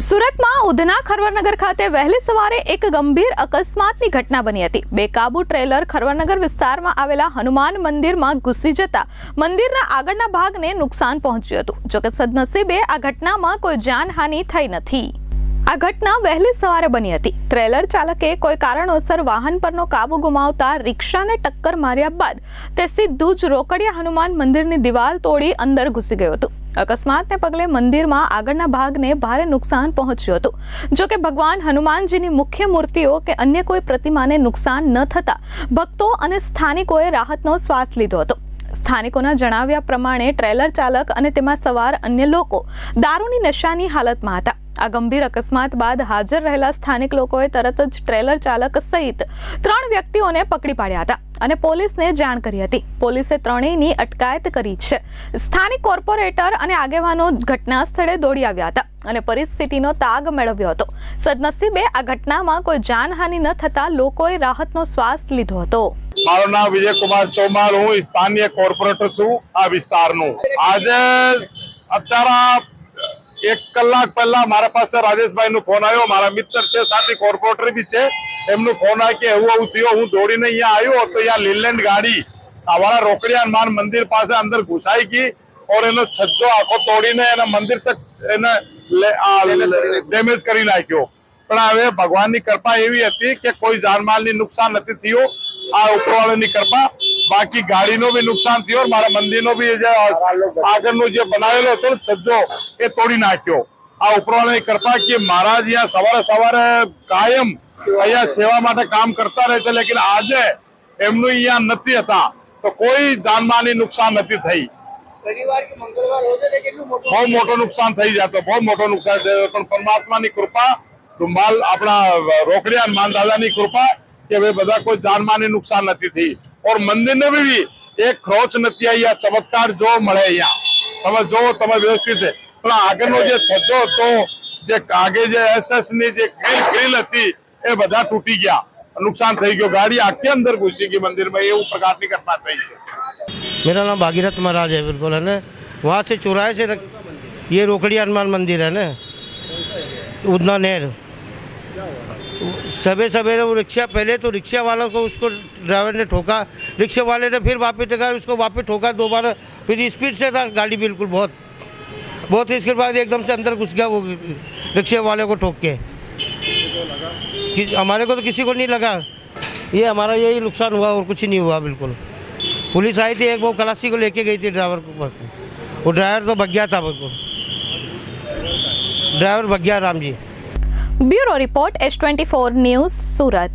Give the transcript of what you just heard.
સુરતમાં ઉધના ખરવરનગર ખાતે વહેલી સવારે એક ગંભીર અકસ્માતની ઘટના બની હતી। બેકાબુ ટ્રેલર ખરવરનગર વિસ્તારમાં આવેલા હનુમાન મંદિરમાં ઘૂસી જતા મંદિરના આગળના ભાગને નુકસાન પહોંચ્યું હતું। જોકે સદનસીબે આ ઘટનામાં કોઈ જાનહાનિ થઈ નથી। આ ઘટના વહેલી સવારે બની હતી। ટ્રેલર ચાલકે કોઈ કારણોસર વાહન પરનો કાબુ ગુમાવતા રિક્ષાને ટક્કર માર્યા બાદ તે સીધું જ રોકડિયા હનુમાન મંદિરની દિવાલ તોડી અંદર ઘૂસી ગયું હતું। અકસ્માતને પગલે મંદિરમાં આગળના ભાગને ભારે નુકસાન પહોંચ્યું હતું। જો કે ભગવાન હનુમાનજીની મુખ્ય મૂર્તિઓ કે અન્ય કોઈ પ્રતિમાને નુકસાન ન થતા ભક્તો અને સ્થાનિકોએ રાહતનો શ્વાસ લીધો હતો। સ્થાનિકોના જણાવ્યા પ્રમાણે ટ્રેલર ચાલક અને તેમાં સવાર અન્ય લોકો દારૂની નશાની હાલતમાં હતા। આ ગંભીર અકસ્માત બાદ હાજર રહેલા સ્થાનિક લોકોએ તરત જ ટ્રેલર ચાલક સહિત 3 વ્યક્તિઓને પકડી પાડ્યા હતા અને પોલીસને જાણ કરી હતી। પોલીસે ત્રણેયની અટકાયત કરી છે। સ્થાનિક કોર્પોરેટર અને આગેવાનો ઘટના સ્થળે દોડી આવ્યા હતા અને પરિસ્થિતિનો તાગ મેળવ્યો હતો। સદનસીબે આ ઘટનામાં કોઈ જાનહાનિ ન થતા લોકોએ રાહતનો શ્વાસ લીધો હતો। મારું નામ વિજય કુમાર ચૌમાલ, હું સ્થાનીય કોર્પોરેટર છું આ વિસ્તારનું। આજે અત્યારે 1 કલાક પહેલા મારા પાસે રાજેશભાઈનો ફોન આવ્યો। મારા મિત્ર છે, સાથી કોર્પોરેટર બી છે, એમનો ફોન આવ્યો કે એવું થયો। હું દોડીને અહીંયા આવ્યો તો અહીંયા લીલેન્ડ ગાડી અમારા રોકડિયા હનુમાન મંદિર પાસે અંદર ઘુસાઈ ગઈ और એનો છજ્જો આખો તોડીને એના મંદિર તક એને ડેમેજ કરી નાખ્યો। પણ હવે ભગવાનની કૃપા એવી હતી કે કોઈ જાનમાલની નુકસાન નથી થયું। આ ઉપરવાળાની કૃપા। બાકી ગાડીનો બી નુકસાન થયો, મારા મંદિરનો બી જે આગળનો જે બનાવેલો હતો છજ્જો એ તોડી નાખ્યો। આ ઉપરવાળાની કૃપા કે મહારાજ અહીંયા સવારે કાયમ અહીંયા સેવા માટે કામ કરતા રહે છે, લેકિન આજે એમનું અહીંયા નથી હતા તો કોઈ જાનમાલની નુકસાન નથી થઈ। શનિવાર કે મંગળવાર હોતે તો કેટલું બહુ મોટો નુકસાન થઈ જતો, બહુ મોટો નુકસાન થયો। પણ પરમાત્માની કૃપા, ધુમાલ આપણા રોકડિયા હનુમાન દાદાની કૃપા કે ભાઈ બધા કોઈ જાનમાલની નુકસાન નથી થઈ। और મંદિરને બી એક ખરોચ નથી આવી। આ ચમત્કાર જો મળે અહીંયા તમે જો તમે વ્યવસ્થિત છે। પણ આગળનો જે છજ્જો હતો, જે આગે જે એસએસ ની જે ગ્રીલ હતી એ બધા તૂટી ગયા, नुकसान થઈ ગયો। गाड़ी आके अंदर घुसी गई मंदिर में, ये प्रकार की घटना થઈ है। मेरा नाम भागीरथ महाराज है, बिल्कुल है ना। वहाँ से चौराहे से ये रोकड़िया हनुमान मंदिर है ना, उधना नहर। सवेरे वो रिक्शा, पहले तो रिक्शा वाला को उसको ड्राइवर ने ठोका, रिक्शा वाले ने फिर वापस टका, उसको वापस ठोका दोबारा, फिर स्पीड से था गाड़ी बिल्कुल बहुत। इसके बाद एकदम से अंदर घुस गया वो रिक्शे वाले को ठोक के। हमारे को तो किसी को नहीं लगा, ये हमारा यही नुकसान हुआ और कुछ नहीं हुआ। बिल्कुल पुलिस आई थी, एक वो खलासी को लेके गई थी ड्राइवर को, वो ड्राइवर तो भग गया था, बिल्कुल ड्राइवर भग गया Ram ji. Bureau report S24 news, सूरत।